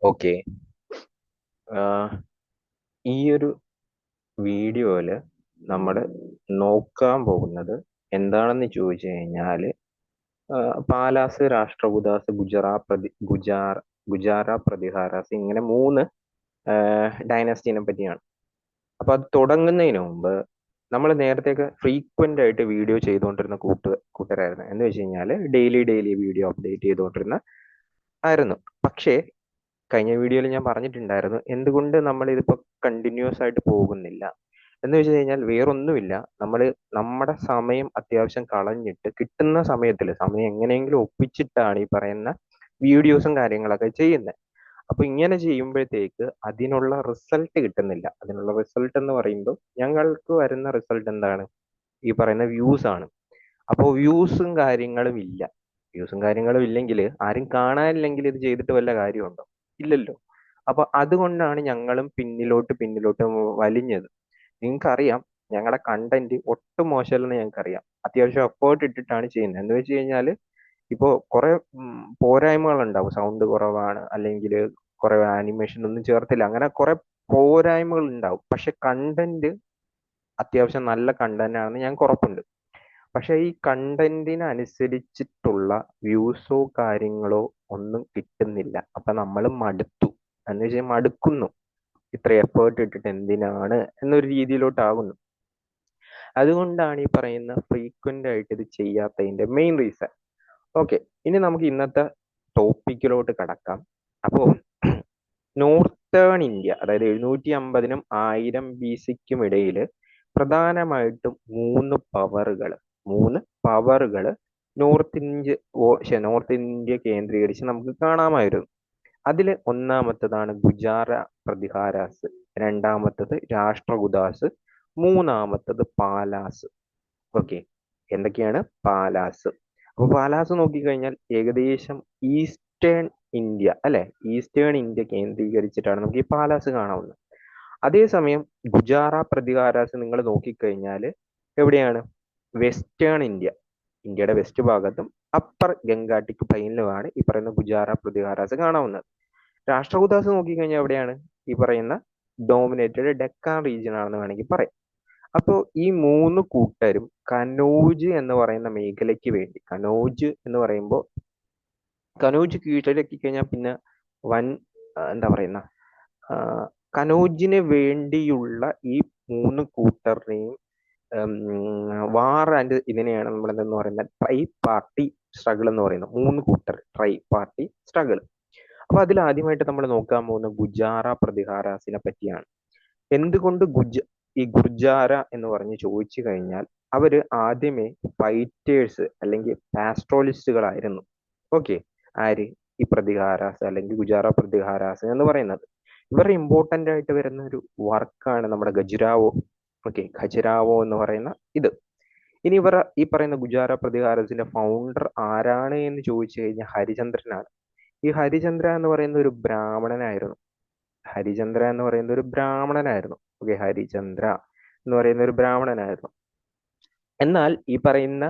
Okay. ഈ ഒരു വീഡിയോയില് നമ്മൾ നോക്കാൻ പോകുന്നത് എന്താണെന്ന് ചോദിച്ചു കഴിഞ്ഞാൽ പാലാസ്, രാഷ്ട്രകൂദാസ്, ഗുജാറ പ്രതിഹാരാസ്, ഇങ്ങനെ മൂന്ന് ഡൈനാസ്റ്റിനെ പറ്റിയാണ്. അപ്പൊ അത് തുടങ്ങുന്നതിന് മുമ്പ് നമ്മൾ നേരത്തെയൊക്കെ ഫ്രീക്വന്റ് ആയിട്ട് വീഡിയോ ചെയ്തുകൊണ്ടിരുന്ന കൂട്ടരായിരുന്നു. എന്ന് വെച്ച് കഴിഞ്ഞാൽ ഡെയിലി ഡെയിലി വീഡിയോ അപ്ഡേറ്റ് ചെയ്തുകൊണ്ടിരുന്ന ആയിരുന്നു. പക്ഷേ കഴിഞ്ഞ വീഡിയോയിൽ ഞാൻ പറഞ്ഞിട്ടുണ്ടായിരുന്നു എന്തുകൊണ്ട് നമ്മൾ ഇതിപ്പോ കണ്ടിന്യൂസ് ആയിട്ട് പോകുന്നില്ല എന്ന് വെച്ച് കഴിഞ്ഞാൽ വേറൊന്നുമില്ല. നമ്മൾ നമ്മുടെ സമയം അത്യാവശ്യം കളഞ്ഞിട്ട് കിട്ടുന്ന സമയം എങ്ങനെയെങ്കിലും ഒപ്പിച്ചിട്ടാണ് ഈ പറയുന്ന വീഡിയോസും കാര്യങ്ങളൊക്കെ ചെയ്യുന്നത്. അപ്പൊ ഇങ്ങനെ ചെയ്യുമ്പോഴത്തേക്ക് അതിനുള്ള റിസൾട്ട് കിട്ടുന്നില്ല. അതിനുള്ള റിസൾട്ട് എന്ന് പറയുമ്പോൾ ഞങ്ങൾക്ക് വരുന്ന റിസൾട്ട് എന്താണ്? ഈ പറയുന്ന വ്യൂസ് ആണ്. അപ്പോൾ വ്യൂസും കാര്യങ്ങളും ഇല്ലെങ്കിൽ ആരും കാണാനില്ലെങ്കിൽ ഇത് ചെയ്തിട്ട് വല്ല കാര്യമുണ്ടോ? ഇല്ലല്ലോ. അപ്പൊ അതുകൊണ്ടാണ് ഞങ്ങളും പിന്നിലോട്ട് വലിഞ്ഞത്. നിങ്ങൾക്കറിയാം, ഞങ്ങളുടെ കണ്ടന്റ് ഒട്ടും മോശമല്ലെന്ന് ഞങ്ങൾക്കറിയാം. അത്യാവശ്യം എഫേർട്ട് ഇട്ടിട്ടാണ് ചെയ്യുന്നത്. എന്ന് വെച്ച് കഴിഞ്ഞാൽ ഇപ്പോ കുറെ പോരായ്മകൾ ഉണ്ടാവും. സൗണ്ട് കുറവാണ്, അല്ലെങ്കിൽ കുറെ ആനിമേഷൻ ഒന്നും ചേർത്തില്ല, അങ്ങനെ കുറെ പോരായ്മകൾ ഉണ്ടാവും. പക്ഷെ കണ്ടന്റ് അത്യാവശ്യം നല്ല കണ്ടന്റ് ആണെന്ന് ഞങ്ങൾക്ക് ഉറപ്പുണ്ട്. പക്ഷെ ഈ കണ്ടന്റിനനുസരിച്ചിട്ടുള്ള വ്യൂസോ കാര്യങ്ങളോ ഒന്നും കിട്ടുന്നില്ല. അപ്പൊ നമ്മൾ മടുത്തു. എന്ന് വെച്ചാൽ മടുക്കുന്നു. ഇത്ര എഫേർട്ട് ഇട്ടിട്ട് എന്തിനാണ് എന്നൊരു രീതിയിലോട്ടാകുന്നു. അതുകൊണ്ടാണ് ഈ പറയുന്ന ഫ്രീക്വന്റ് ആയിട്ട് ഇത് ചെയ്യാത്തതിന്റെ മെയിൻ റീസൺ. ഓക്കെ, ഇനി നമുക്ക് ഇന്നത്തെ ടോപ്പിക്കിലോട്ട് കടക്കാം. അപ്പോൾ നോർത്തേൺ ഇന്ത്യ, അതായത് 750-നും 1000 BC-ക്കും ഇടയിൽ പ്രധാനമായിട്ടും മൂന്ന് പവറുകൾ നോർത്ത് ഇന്ത്യ കേന്ദ്രീകരിച്ച് നമുക്ക് കാണാമായിരുന്നു. അതിൽ ഒന്നാമത്തതാണ് ഗുജാറ പ്രതിഹാരാസ്, രണ്ടാമത്തത് രാഷ്ട്രകുദാസ്, മൂന്നാമത്തത് പാലാസ്. ഓക്കെ, എന്തൊക്കെയാണ് പാലാസ്? അപ്പൊ പാലാസ് നോക്കിക്കഴിഞ്ഞാൽ ഏകദേശം ഈസ്റ്റേൺ ഇന്ത്യ, അല്ലെ, ഈസ്റ്റേൺ ഇന്ത്യ കേന്ദ്രീകരിച്ചിട്ടാണ് നമുക്ക് ഈ പാലാസ് കാണാവുന്നത്. അതേസമയം ഗുജാറ പ്രതിഹാരാസ് നിങ്ങൾ നോക്കിക്കഴിഞ്ഞാൽ എവിടെയാണ്? വെസ്റ്റേൺ ഇന്ത്യ, ഇന്ത്യയുടെ വെസ്റ്റ് ഭാഗത്തും അപ്പർ ഗംഗാട്ടിക് പ്ലെയിനിലുമാണ് ഈ പറയുന്ന ഗുജാറ പ്രതിഹാരാസ് കാണാവുന്നത്. രാഷ്ട്രകൂദാസ് നോക്കിക്കഴിഞ്ഞാൽ എവിടെയാണ്? ഈ പറയുന്ന ഡോമിനേറ്റഡ് ഡെക്കാൻ റീജിയൻ ആണെന്ന് വേണമെങ്കിൽ പറയാം. അപ്പോൾ ഈ മൂന്ന് കൂട്ടരും കനൗജ് എന്ന് പറയുന്ന മേഖലയ്ക്ക് വേണ്ടി, കനൗജ് എന്ന് പറയുമ്പോൾ കനൗജ് കീഴടക്കി കഴിഞ്ഞാൽ പിന്നെ വൻ എന്താ പറയുന്ന ആ, കനൗജിന് വേണ്ടിയുള്ള ഈ മൂന്ന് കൂട്ടരുടെയും വാർ ആൻഡ് ഇതിനെയാണ് നമ്മൾ എന്തെന്ന് പറയുന്നത്, ട്രൈ പാർട്ടി സ്ട്രഗിൾ എന്ന് പറയുന്നത്. മൂന്ന് കൂട്ടർ ട്രൈ പാർട്ടി സ്ട്രഗിൾ. അപ്പൊ അതിൽ ആദ്യമായിട്ട് നമ്മൾ നോക്കാൻ പോകുന്ന ഗുജാറ പ്രതിഹാരാസിനെ പറ്റിയാണ്. എന്തുകൊണ്ട് ഈ ഗുർജാര എന്ന് പറഞ്ഞ് ചോദിച്ചു കഴിഞ്ഞാൽ അവര് ആദ്യമേ ഫൈറ്റേഴ്സ് അല്ലെങ്കിൽ പാസ്ട്രോളിസ്റ്റുകളായിരുന്നു. ഓക്കെ, ആര്? ഈ പ്രതിഹാരാസ് അല്ലെങ്കിൽ ഗുജാറ പ്രതിഹാരാസ് എന്ന് പറയുന്നത്. ഇവരുടെ ഇമ്പോർട്ടന്റ് ആയിട്ട് വരുന്ന ഒരു വർക്കാണ് നമ്മുടെ ഖജുരാവോ. ഓക്കെ, ഖജുരാവോ എന്ന് പറയുന്ന ഇത്. ഇനി ഇവർ ഈ പറയുന്ന ഗുജാറ പ്രതിഹാരത്തിന്റെ ഫൗണ്ടർ ആരാണ് എന്ന് ചോദിച്ചു കഴിഞ്ഞാൽ ഹരിചന്ദ്രനാണ്. ഈ ഹരിചന്ദ്ര എന്ന് പറയുന്ന ഒരു ബ്രാഹ്മണനായിരുന്നു. ഹരിചന്ദ്ര എന്ന് പറയുന്ന ഒരു ബ്രാഹ്മണനായിരുന്നു. ഓക്കെ, ഹരിചന്ദ്ര എന്ന് പറയുന്ന ഒരു ബ്രാഹ്മണനായിരുന്നു. എന്നാൽ ഈ പറയുന്ന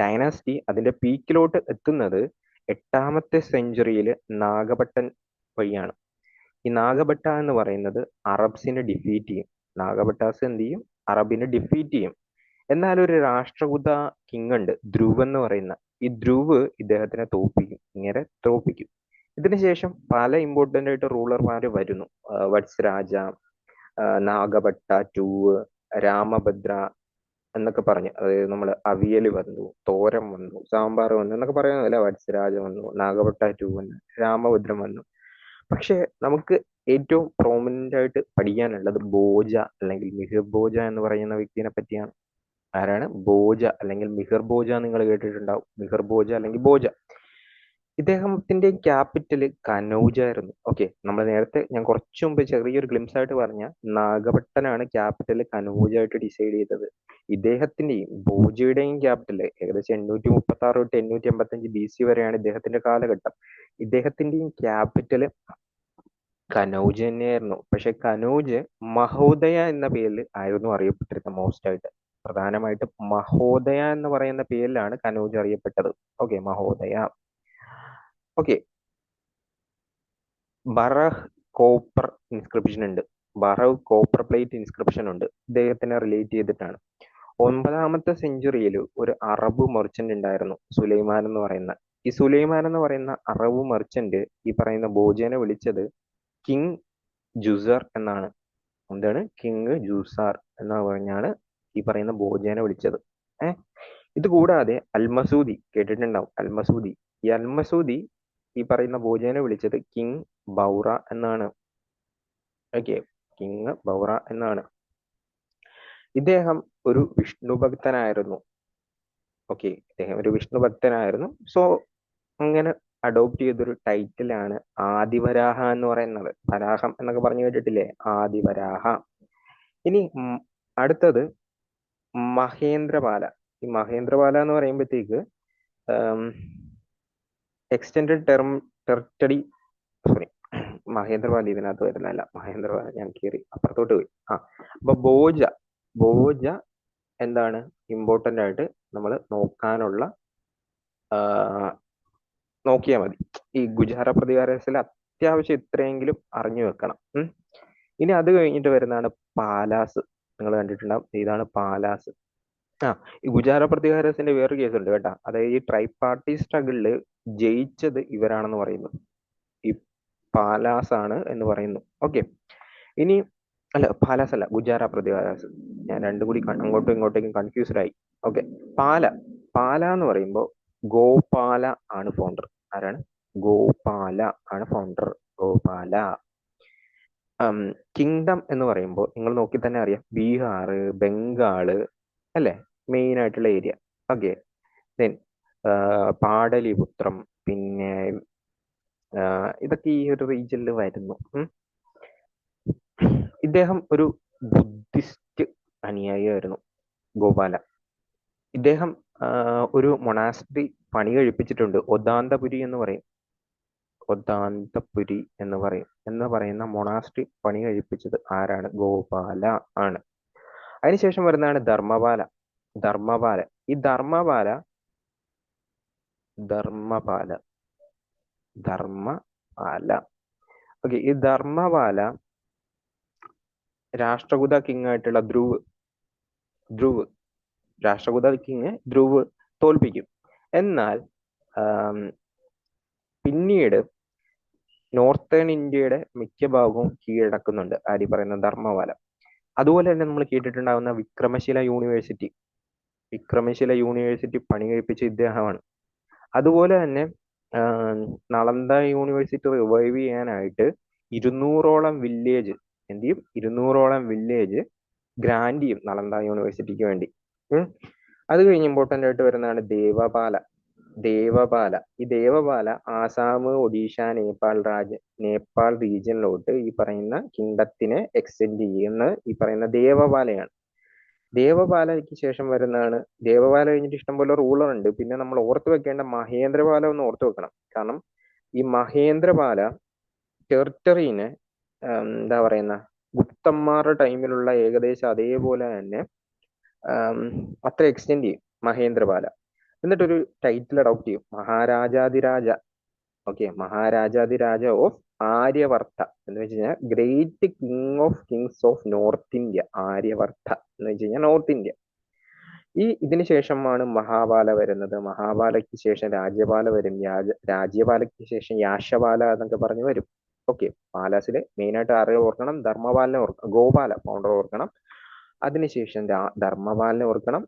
ഡൈനാസ്റ്റി അതിന്റെ പീക്കിലോട്ട് എത്തുന്നത് 8ാമത്തെ സെഞ്ചുറിയിൽ നാഗഭട്ടൻ വഴിയാണ്. ഈ നാഗഭട്ട എന്ന് പറയുന്നത് അറബ്സിനെ ഡിഫീറ്റ് ചെയ്യും. നാഗഭട്ടാസ് എന്ത് ചെയ്യും? അറബിനെ ഡിഫീറ്റ് ചെയ്യും. എന്നാൽ ഒരു രാഷ്ട്രകൂത കിങ് ഉണ്ട്, ധ്രുവ് എന്ന് പറയുന്ന. ഈ ധ്രുവ് ഇദ്ദേഹത്തിനെ തോൽപ്പിക്കും. ഇതിനുശേഷം പല ഇമ്പോർട്ടന്റ് ആയിട്ട് റൂളർമാര് വരുന്നു. വത്സരാജ, നാഗഭട്ട ടൂവ്, രാമഭദ്ര എന്നൊക്കെ പറഞ്ഞ്, അതായത് നമ്മൾ അവിയൽ വന്നു, തോരൻ വന്നു, സാമ്പാർ വന്നു എന്നൊക്കെ പറയുന്നതല്ല. വത്സരാജ വന്നു, നാഗഭട്ട ടു വന്നു, രാമഭദ്രം വന്നു. പക്ഷെ നമുക്ക് ഏറ്റവും പ്രോമിനന്റ് ആയിട്ട് പഠിക്കാനുള്ളത് ബോജ അല്ലെങ്കിൽ മിഹിർ ബോജ എന്ന് പറയുന്ന വ്യക്തിനെ പറ്റിയാണ്. ആരാണ്? ബോജ അല്ലെങ്കിൽ മിഹിർ ബോജ. നിങ്ങൾ കേട്ടിട്ടുണ്ടാവും, മിഹിർ ബോജ അല്ലെങ്കിൽ ബോജ. ഇദ്ദേഹത്തിന്റെ ക്യാപിറ്റൽ കനൗജ് ആയിരുന്നു. ഓക്കെ, നമ്മൾ നേരത്തെ ഞാൻ കുറച്ചു മുമ്പ് ചെറിയൊരു ഗ്ലിംസ് ആയിട്ട് പറഞ്ഞ നാഗപട്ടനാണ് ക്യാപിറ്റൽ കനൗജ് ആയിട്ട് ഡിസൈഡ് ചെയ്തത്. ഇദ്ദേഹത്തിന്റെയും ബോജയുടെയും ക്യാപിറ്റൽ ഏകദേശം 836 തൊട്ട് 885 BC വരെയാണ് ഇദ്ദേഹത്തിന്റെ കാലഘട്ടം. ഇദ്ദേഹത്തിന്റെയും ക്യാപിറ്റൽ കനൗജ് തന്നെയായിരുന്നു. പക്ഷെ കനൗജ് മഹോദയ എന്ന പേരിൽ ആയിരുന്നു അറിയപ്പെട്ടിരുന്നത്. മോസ്റ്റ് ആയിട്ട് പ്രധാനമായിട്ടും മഹോദയ എന്ന് പറയുന്ന പേരിലാണ് കനൗജ് അറിയപ്പെട്ടത്. ഓക്കെ, മഹോദയ. ഓക്കെ, ബറഹ് കോപ്പർ ഇൻസ്ക്രിപ്ഷൻ ഉണ്ട്. ബറഹ് കോപ്പർ പ്ലേറ്റ് ഇൻസ്ക്രിപ്ഷൻ ഉണ്ട്. ഇദ്ദേഹത്തിനെ റിലേറ്റ് ചെയ്തിട്ടാണ്. 9ാമത്തെ സെഞ്ചുറിയിൽ ഒരു അറബ് മെർച്ചന്റ് ഉണ്ടായിരുന്നു, സുലൈമാൻ എന്ന് പറയുന്ന. ഈ സുലൈമാൻ എന്ന് പറയുന്ന അറബ് മെർച്ചന്റ് ഈ പറയുന്ന ബോജനെ വിളിച്ചത് കിങ് ജുസർ എന്നാണ്. എന്താണ്? കിങ് ജൂസാർ എന്ന് പറഞ്ഞാണ് ഈ പറയുന്ന ബോജനെ വിളിച്ചത്. ഏഹ് ഇത് കൂടാതെ അൽമസൂദി കേട്ടിട്ടുണ്ടാവും. അൽമസൂദി, ഈ അൽമസൂദി ഈ പറയുന്ന ബോജനെ വിളിച്ചത് കിങ് ബൗറ എന്നാണ്. ഓക്കെ, കിങ് ബൗറ എന്നാണ്. ഇദ്ദേഹം ഒരു വിഷ്ണു ഭക്തനായിരുന്നു. ഓക്കെ, ഇദ്ദേഹം ഒരു വിഷ്ണു ഭക്തനായിരുന്നു. സോ അങ്ങനെ അഡോപ്റ്റ് ചെയ്തൊരു ടൈറ്റിലാണ് ആദിവരാഹ എന്ന് പറയുന്നത്. വരാഹം എന്നൊക്കെ പറഞ്ഞു കേട്ടിട്ടില്ലേ? ആദിവരാഹ. ഇനി അടുത്തത് മഹേന്ദ്രപാല. ഈ മഹേന്ദ്രപാല എന്ന് പറയുമ്പോഴത്തേക്ക് എക്സ്റ്റെൻഡഡ് ടെറിട്ടറി, സോറി, മഹേന്ദ്രപാല ഇതിനകത്ത് വരുന്നതല്ല. മഹേന്ദ്രപാല ഞാൻ കയറി അപ്പുറത്തോട്ട് പോയി. അപ്പൊ ഭോജ എന്താണ് ഇമ്പോർട്ടന്റ് ആയിട്ട് നമ്മൾ നോക്കാനുള്ള, നോക്കിയാൽ മതി. ഈ ഗുജാറ പ്രതികാരത്തിൽ അത്യാവശ്യം ഇത്രയെങ്കിലും അറിഞ്ഞു വെക്കണം. ഇനി അത് കഴിഞ്ഞിട്ട് വരുന്നതാണ് പാലാസ്. നിങ്ങൾ കണ്ടിട്ടുണ്ടാവും, ഇതാണ് പാലാസ്. ഈ ഗുജാറ പ്രതികാരത്തിന്റെ വേറൊരു കേസ് ഉണ്ട് കേട്ടാ. അതായത് ഈ ട്രൈ പാർട്ടി സ്ട്രഗിളില് ജയിച്ചത് ഇവരാണെന്ന് പറയുന്നു. ഈ പാലാസ് ആണ് എന്ന് പറയുന്നു. ഓക്കെ, ഇനി അല്ല, പാലാസ് അല്ല, ഗുജാറ പ്രതികാരാസ്. ഞാൻ രണ്ടും കൂടി അങ്ങോട്ടും ഇങ്ങോട്ടേക്കും കൺഫ്യൂസ്ഡ് ആയി. ഓക്കെ, പാല. പാല എന്ന് പറയുമ്പോൾ ഗോപാല ആണ് ഫൗണ്ടർ. ആരാണ്? ഗോപാല ആണ് ഫൗണ്ടർ. ഗോപാല. കിങ്ഡം എന്ന് പറയുമ്പോൾ നിങ്ങൾ നോക്കി തന്നെ അറിയാം, ബീഹാർ, ബംഗാള് അല്ലേ മെയിൻ ആയിട്ടുള്ള ഏരിയ. ഓക്കെ, ദെൻ പാടലിപുത്രം, പിന്നെ ഇതൊക്കെ ഈ ഒരു റീജിയനിൽ വരുന്നു. ഇദ്ദേഹം ഒരു ബുദ്ധിസ്റ്റ് അനുയായിയായിരുന്നു ഗോപാല. ഇദ്ദേഹം ഒരു മൊണാസ്ട്രി പണി കഴിപ്പിച്ചിട്ടുണ്ട്. ഒദാന്തപുരി എന്ന് പറയും. ഒദാന്തപുരി എന്ന് പറയുന്ന മൊണാസ്ട്രി പണി കഴിപ്പിച്ചത് ആരാണ്? ഗോപാല ആണ്. അതിനുശേഷം വരുന്നതാണ് ധർമ്മപാല. ധർമ്മപാല. ഈ ധർമ്മപാല ഓക്കെ, ഈ ധർമ്മപാല രാഷ്ട്രകൂത കിങ് ആയിട്ടുള്ള ധ്രുവ് രാഷ്ട്രകൂത കിങ് ധ്രുവ് തോൽപ്പിക്കും. എന്നാൽ പിന്നീട് നോർത്തേൺ ഇന്ത്യയുടെ മിക്ക ഭാഗവും കീഴടക്കുന്നുണ്ട് ആര് പറയുന്ന ധർമ്മപാല. അതുപോലെ തന്നെ നമ്മൾ കേട്ടിട്ടുണ്ടാവുന്ന വിക്രമശില യൂണിവേഴ്സിറ്റി പണി കഴിപ്പിച്ച ഇദ്ദേഹമാണ്. അതുപോലെ തന്നെ നളന്ദ യൂണിവേഴ്സിറ്റി റിവൈവ് ചെയ്യാനായിട്ട് 200ഓളം വില്ലേജ് എന്ത് ചെയ്യും? 200ഓളം വില്ലേജ് ഗ്രാൻഡ് ചെയ്യും നളന്ദ യൂണിവേഴ്സിറ്റിക്ക് വേണ്ടി. അത് കഴിഞ്ഞ് ഇമ്പോർട്ടന്റ് ആയിട്ട് വരുന്നതാണ് ദേവപാല. ഈ ദേവപാല ആസാം, ഒഡീഷ, നേപ്പാൾ റീജിയനിലോട്ട് ഈ പറയുന്ന കിങ്ഡത്തിനെ എക്സ്റ്റെൻഡ് ചെയ്യുന്ന ഈ പറയുന്ന ദേവപാലയാണ്. ദേവപാലയ്ക്ക് ശേഷം വരുന്നതാണ്, ദേവപാല കഴിഞ്ഞിട്ട് ഇഷ്ടംപോലെ റൂളർ ഉണ്ട്. പിന്നെ നമ്മൾ ഓർത്ത് വെക്കേണ്ട മഹേന്ദ്രപാല ഒന്ന് ഓർത്ത് വെക്കണം. കാരണം ഈ മഹേന്ദ്രപാല ടെറിട്ടറീനെ എന്താ പറയുന്ന ഗുപ്തന്മാരുടെ ടൈമിലുള്ള ഏകദേശം അതേപോലെ തന്നെ അത്ര എക്സ്റ്റെൻഡ് ചെയ്യും മഹേന്ദ്രപാല. എന്നിട്ടൊരു ടൈറ്റിൽ അഡോപ്റ്റ് ചെയ്യും, മഹാരാജാതിരാജ. ഓക്കെ, മഹാരാജാതിരാജ ഓഫ് ആര്യവർത്ത എന്ന് വെച്ച് കഴിഞ്ഞാൽ great king of kings of North India. Aryavarta എന്ന് വെച്ച് കഴിഞ്ഞാൽ നോർത്ത് ഇന്ത്യ. ഇതിന് ശേഷമാണ് മഹാപാല വരുന്നത്. മഹാപാലയ്ക്ക് ശേഷം രാജ്യപാല വരും. രാജ്യപാലയ്ക്ക് ശേഷം യാശപാല എന്നൊക്കെ പറഞ്ഞു വരും. ഓക്കെ, പാലാസിലെ മെയിൻ ആയിട്ട് ആരെ ഓർക്കണം? ധർമ്മപാലിനെ ഓർക്കണം. ഗോപാല ഫൗണ്ടർ ഓർക്കണം. അതിനുശേഷം ധർമ്മപാലിനെ ഓർക്കണം.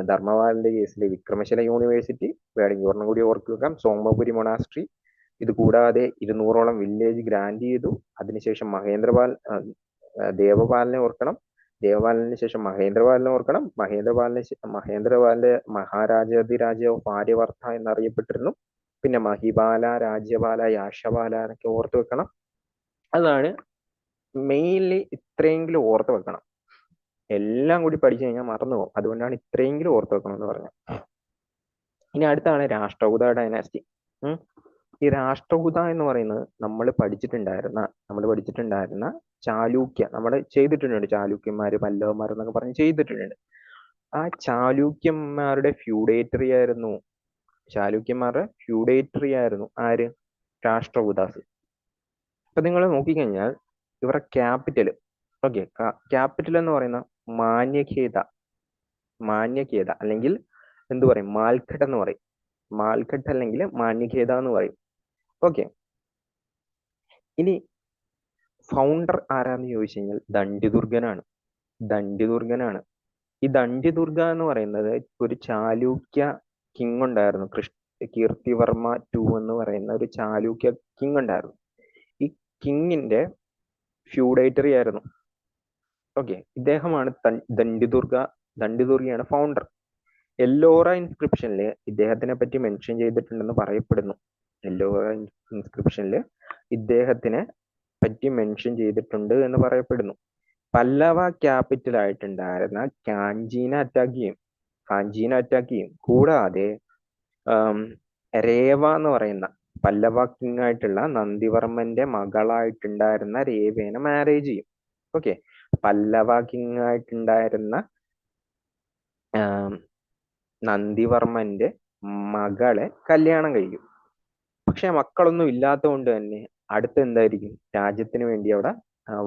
ധർമ്മപാലിന്റെ കേസിൽ വിക്രമശില യൂണിവേഴ്സിറ്റി വേണമെങ്കിൽ ഒരെണ്ണം കൂടി ഓർത്ത് വെക്കാം, സോമപുരി മൊണാസ്ട്രി. ഇത് കൂടാതെ 200ഓളം വില്ലേജ് ഗ്രാൻഡ് ചെയ്തു. അതിനുശേഷം ദേവപാലിനെ ഓർക്കണം. ദേവപാലന് ശേഷം മഹേന്ദ്രപാലിനെ ഓർക്കണം. മഹേന്ദ്രപാലിന്റെ മഹാരാജാതിരാജ ഓഫ് ആര്യവർത്ത എന്നറിയപ്പെട്ടിരുന്നു. പിന്നെ മഹിപാല, രാജ്യപാല, യാശപാല എന്നൊക്കെ ഓർത്ത് വെക്കണം. അതാണ് മെയിൻലി. ഇത്രയെങ്കിലും ഓർത്ത് വെക്കണം. എല്ലാം കൂടി പഠിച്ചു കഴിഞ്ഞാൽ മറന്നു പോകും. അതുകൊണ്ടാണ് ഇത്രയെങ്കിലും ഓർത്ത് വെക്കണം എന്ന് പറഞ്ഞത്. ഇനി അടുത്താണ് രാഷ്ട്രകൂത ഡൈനാസ്റ്റി. ഈ രാഷ്ട്രകൂത എന്ന് പറയുന്നത് നമ്മൾ പഠിച്ചിട്ടുണ്ടായിരുന്ന ചാലൂക്യ, നമ്മൾ ചെയ്തിട്ടുണ്ട്. ചാലൂക്യന്മാര്, പല്ലവന്മാർ എന്നൊക്കെ പറഞ്ഞ് ചെയ്തിട്ടുണ്ട്. ആ ചാലൂക്യന്മാരുടെ ഫ്യൂഡേറ്ററി ആയിരുന്നു ആര്? രാഷ്ട്രകൂദാസ്. അപ്പൊ നിങ്ങൾ നോക്കിക്കഴിഞ്ഞാൽ ഇവരുടെ ക്യാപിറ്റൽ, ഓക്കെ, ക്യാപിറ്റൽ എന്ന് പറയുന്ന മാന്യഖേദ, മാന്യഖേദ അല്ലെങ്കിൽ എന്തു പറയും, മാൽഖട്ട് എന്ന് പറയും. മാൽഖട്ട് അല്ലെങ്കിൽ മാന്യഖേദ എന്ന് പറയും. ഓക്കെ. ഇനി ഫൗണ്ടർ ആരാന്ന് ചോദിച്ചു കഴിഞ്ഞാൽ ദണ്ഡിദുർഗനാണ്. ദണ്ഡിദുർഗനാണ്. ഈ ദണ്ഡിദുർഗ എന്ന് പറയുന്നത് ഒരു ചാലൂക്യ കിങ് ഉണ്ടായിരുന്നു. കീർത്തിവർമ്മ ടു എന്ന് പറയുന്ന ഒരു ചാലൂക്യ കിങ് ഉണ്ടായിരുന്നു. ഈ കിങ്ങിന്റെ ഫ്യൂഡേറ്ററി ആയിരുന്നു. ഓക്കെ. ഇദ്ദേഹമാണ് ദണ്ഡിദുർഗ. ദണ്ഡിദുർഗയാണ് ഫൗണ്ടർ. എല്ലോറ ഇൻസ്ക്രിപ്ഷനിൽ ഇദ്ദേഹത്തിനെ പറ്റി മെൻഷൻ ചെയ്തിട്ടുണ്ടെന്ന് പറയപ്പെടുന്നു. എല്ലോറ ഇൻസ്ക്രിപ്ഷനിൽ ഇദ്ദേഹത്തിനെ പറ്റി മെൻഷൻ ചെയ്തിട്ടുണ്ട് എന്ന് പറയപ്പെടുന്നു. പല്ലവ ക്യാപിറ്റൽ ആയിട്ടുണ്ടായിരുന്ന കാഞ്ചീനെ അറ്റാക്ക് ചെയ്യും. കൂടാതെ രേവ എന്ന് പറയുന്ന പല്ലവ കിങ് ആയിട്ടുള്ള നന്ദിവർമ്മന്റെ മകളായിട്ടുണ്ടായിരുന്ന രേവേനെ മാരേജ് ചെയ്യും. ഓക്കെ. പല്ലവ കിങ് ആയിട്ടുണ്ടായിരുന്ന നന്ദിവർമ്മന്റെ മകളെ കല്യാണം കഴിക്കും. പക്ഷെ മക്കളൊന്നും ഇല്ലാത്തതുകൊണ്ട് തന്നെ അടുത്ത എന്തായിരിക്കും, രാജ്യത്തിന് വേണ്ടി അവിടെ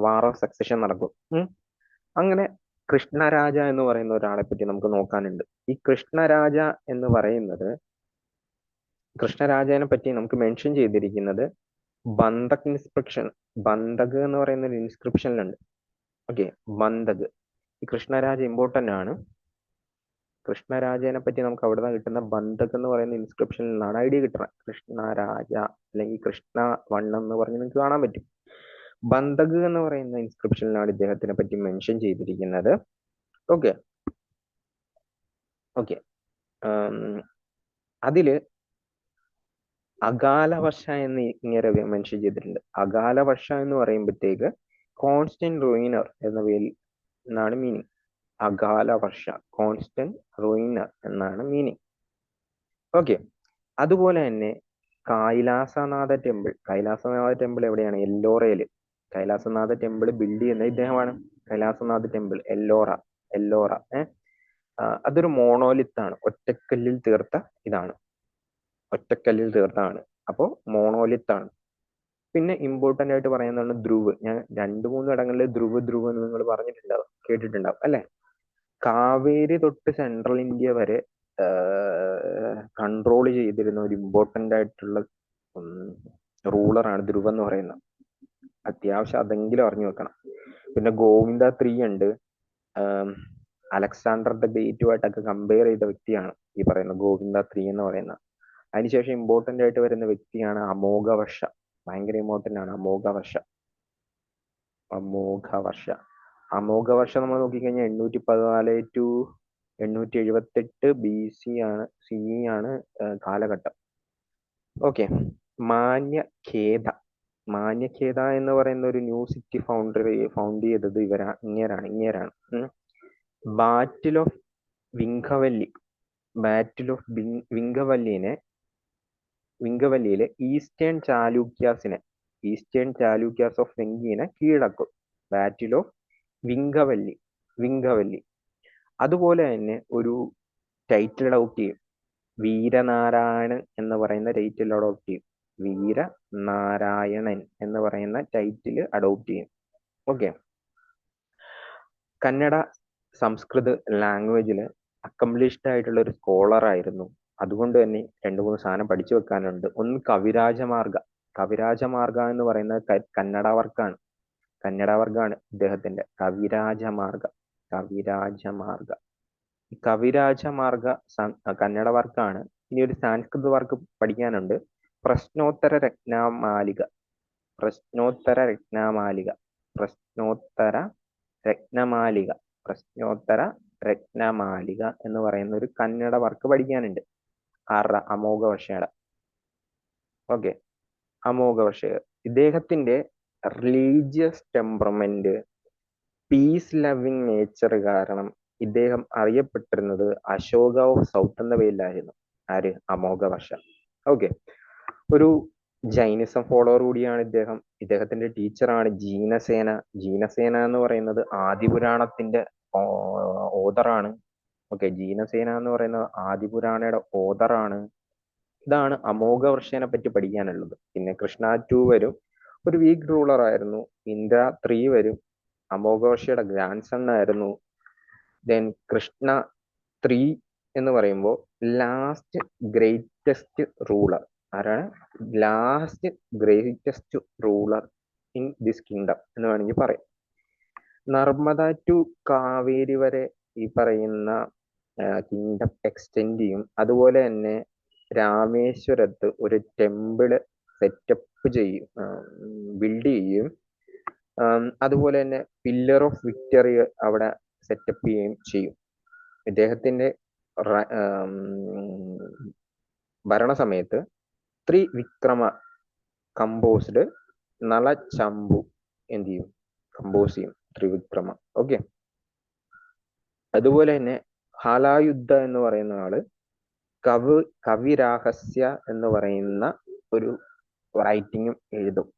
വാർ ഓഫ് സക്സഷൻ നടക്കും. അങ്ങനെ കൃഷ്ണരാജ എന്ന് പറയുന്ന ഒരാളെ പറ്റി നമുക്ക് നോക്കാനുണ്ട്. ഈ കൃഷ്ണരാജ എന്ന് പറയുന്നത്, കൃഷ്ണരാജനെ പറ്റി നമുക്ക് മെൻഷൻ ചെയ്തിരിക്കുന്നത് ബന്ധക് ഇൻസ്ക്രിപ്ഷൻ, ബന്ധക് എന്ന് പറയുന്ന ഒരു ഇൻസ്ക്രിപ്ഷനിലുണ്ട്. ഓക്കെ. ബന്ധക്. ഈ കൃഷ്ണരാജ ഇമ്പോർട്ടന്റ് ആണ്. കൃഷ്ണരാജനെ പറ്റി നമുക്ക് അവിടെ നിന്ന് കിട്ടുന്ന ബന്ധക് എന്ന് പറയുന്ന ഇൻസ്ക്രിപ്ഷനിൽ നിന്നാണ് ഐഡിയ കിട്ടുന്നത്. കൃഷ്ണരാജ അല്ലെങ്കിൽ കൃഷ്ണ വണ്ണം എന്ന് പറഞ്ഞ് നിങ്ങൾക്ക് കാണാൻ പറ്റും. ബന്ധക് എന്ന് പറയുന്ന ഇൻസ്ക്രിപ്ഷനിലാണ് ഇദ്ദേഹത്തിനെ പറ്റി മെൻഷൻ ചെയ്തിരിക്കുന്നത്. ഓക്കെ. ഓക്കെ. അതില് അകാലവർഷ എന്ന് ഇങ്ങനെ മെൻഷൻ ചെയ്തിട്ടുണ്ട്. അകാലവർഷ എന്ന് പറയുമ്പോഴത്തേക്ക് കോൺസ്റ്റന്റ് റൂയിനർ എന്ന പേരിൽ എന്നാണ് മീനിങ്. അകാലവർഷ, കോൺസ്റ്റന്റ് റൂയിനർ എന്നാണ് മീനിങ്. ഓക്കെ. അതുപോലെ തന്നെ കൈലാസനാഥ ടെമ്പിൾ എവിടെയാണ്? എല്ലോറയില്. കൈലാസനാഥ ടെമ്പിൾ ബിൽഡ് ചെയ്യുന്ന ഇദ്ദേഹമാണ്. കൈലാസനാഥ ടെമ്പിൾ എല്ലോറ. അതൊരു മോണോലിത്താണ്. ഒറ്റക്കല്ലിൽ തീർത്ത ഇതാണ്. ഒറ്റക്കല്ലിൽ തീർത്താണ്. അപ്പോൾ മോണോലിത്താണ്. പിന്നെ ഇമ്പോർട്ടന്റ് ആയിട്ട് പറയുന്നതാണ് ധ്രുവ്. ഞാൻ 2-3 ഇടങ്ങളിൽ ധ്രുവ് എന്ന് നിങ്ങൾ പറഞ്ഞിട്ടുണ്ടാവും, കേട്ടിട്ടുണ്ടാവും അല്ലെ? കാവേരി തൊട്ട് സെൻട്രൽ ഇന്ത്യ വരെ കൺട്രോൾ ചെയ്തിരുന്ന ഒരു ഇമ്പോർട്ടന്റ് ആയിട്ടുള്ള റൂളറാണ് ധ്രുവ് എന്ന് പറയുന്നത്. അത്യാവശ്യം അതെങ്കിലും അറിഞ്ഞു വെക്കണം. പിന്നെ ഗോവിന്ദ 3 ഉണ്ട്. അലക്സാണ്ടർ ദ ഗ്രേറ്റുമായിട്ടൊക്കെ കമ്പയർ ചെയ്ത വ്യക്തിയാണ് ഈ പറയുന്ന ഗോവിന്ദ 3 എന്ന് പറയുന്ന. അതിനുശേഷം ഇമ്പോർട്ടന്റ് ആയിട്ട് വരുന്ന വ്യക്തിയാണ് അമോഘവർഷ. ഭയങ്കര ഇമ്പോർട്ടന്റ് ആണ് അമോഘവർഷ. അമോഘവർഷ നമ്മൾ നോക്കിക്കഴിഞ്ഞാൽ 814 ടു 878 BC ആണ്, CE ആണ് കാലഘട്ടം. ഓക്കെ. മാന്യഖേദ എന്ന് പറയുന്ന ഒരു ന്യൂ സിറ്റി ഫൗണ്ട് ചെയ്തത് ഇങ്ങേരാണ്. ബാറ്റിൽ ഓഫ് വിങ്കവല്ലിയിലെ ഈസ്റ്റേൺ ചാലൂക്യാസ് ഓഫ് വെങ്കിനെ കീഴടക്കും. Battle of Vinkavalli. അതുപോലെ തന്നെ ഒരു ടൈറ്റിൽ അഡോപ്റ്റ് ചെയ്യും. വീരനാരായണൻ എന്ന് പറയുന്ന ടൈറ്റിൽ അഡോപ്റ്റ് ചെയ്യും. വീരനാരായണൻ എന്ന് പറയുന്ന ടൈറ്റിൽ അഡോപ്റ്റ് ചെയ്യും. ഓക്കെ. കന്നഡ സംസ്കൃത് ലാംഗ്വേജില് അക്കംപ്ലിഷ്ഡ് ആയിട്ടുള്ള ഒരു സ്കോളർ ആയിരുന്നു. അതുകൊണ്ട് തന്നെ 2-3 സാധനം പഠിച്ചു വെക്കാനുണ്ട്. ഒന്ന് കവിരാജമാർഗ എന്ന് പറയുന്നത് കന്നഡ വർക്കാണ് ഇദ്ദേഹത്തിന്റെ. കവിരാജമാർഗ കന്നഡ വർക്കാണ്. ഇനി ഒരു സാൻസ്കൃത് വർക്ക് പഠിക്കാനുണ്ട്. പ്രശ്നോത്തര രത്നമാലിക എന്ന് പറയുന്ന ഒരു കന്നഡ വർക്ക് പഠിക്കാനുണ്ട്. അമോഘവർഷയുടെ. ഓക്കെ. അമോഘവർഷയുടെ ഇദ്ദേഹത്തിന്റെ religious temperament, peace loving nature കാരണം ഇദ്ദേഹം അറിയപ്പെട്ടിരുന്നത് അശോക ഓഫ് സൗത്ത് എന്ന പേരിലായിരുന്നു. ആര്? അമോഘവർഷ. ഓക്കെ. ഒരു ജൈനിസം ഫോളോവർ കൂടിയാണ് ഇദ്ദേഹം. ഇദ്ദേഹത്തിന്റെ ടീച്ചറാണ് ജീനസേന എന്ന് പറയുന്നത് ആദിപുരാണത്തിന്റെ ഓതറാണ്. ഓക്കെ. ജീനസേന എന്ന് പറയുന്നത് ആദിപുരാണയുടെ ഓതറാണ്. ഇതാണ് അമോഘവർഷനെ പറ്റി പഠിക്കാനുള്ളത്. പിന്നെ കൃഷ്ണ 2 വരും. ഒരു വീക്ക് റൂളർ ആയിരുന്നു. ഇന്ദ്ര 3 വരും. അമോഘോഷയുടെ ഗ്രാൻഡ് സൺ ആയിരുന്നു. ദെൻ കൃഷ്ണ 3 എന്ന് പറയുമ്പോൾ ലാസ്റ്റ് ഗ്രേറ്റസ്റ്റ് റൂളർ ആരാണ്? Last greatest ruler in this kingdom എന്ന് വേണമെങ്കിൽ പറയാം. നർമ്മദ ടു കാവേരി വരെ ഈ പറയുന്ന കിങ്ഡം എക്സ്റ്റെൻഡ് ചെയ്യും. അതുപോലെ തന്നെ രാമേശ്വരത്ത് ഒരു ടെമ്പിള് സെറ്റപ്പ് ചെയ്യും, ബിൽഡ് ചെയ്യും. അതുപോലെ തന്നെ പില്ലർ ഓഫ് വിക്ടറി അവിടെ സെറ്റപ്പ് ചെയ്യുകയും ചെയ്യും. ഇദ്ദേഹത്തിന്റെ ഭരണസമയത്ത് ത്രിവിക്രമ കമ്പോസ്ഡ് നളചമ്പു എന്ത് ചെയ്യും? കമ്പോസ് ചെയ്യും ത്രിവിക്രമ. ഓക്കെ. അതുപോലെ തന്നെ ഹാലായുദ്ധ എന്ന് പറയുന്ന ആള് കവിരാഹസ്യ എന്ന് പറയുന്ന ഒരു റൈറ്റിങ്ങും എഴുതും.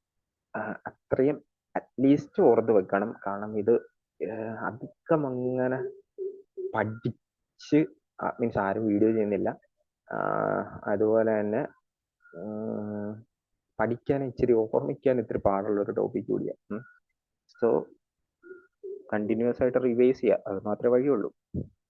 അത്രയും അറ്റ്ലീസ്റ്റ് ഓർത്ത് വെക്കണം. കാരണം ഇത് അധികം അങ്ങനെ പഠിച്ച് മീൻസ് ആരും വീഡിയോ ചെയ്യുന്നില്ല. അതുപോലെ തന്നെ പഠിക്കാൻ ഇച്ചിരി ഓർമ്മിക്കാൻ ഇത്തിരി പാടുള്ള ഒരു ടോപ്പിക് കൂടിയാണ്. സോ കണ്ടിന്യൂസ് ആയിട്ട് റിവൈസ് ചെയ്യുക, അത് മാത്രമേ വഴിയുള്ളൂ.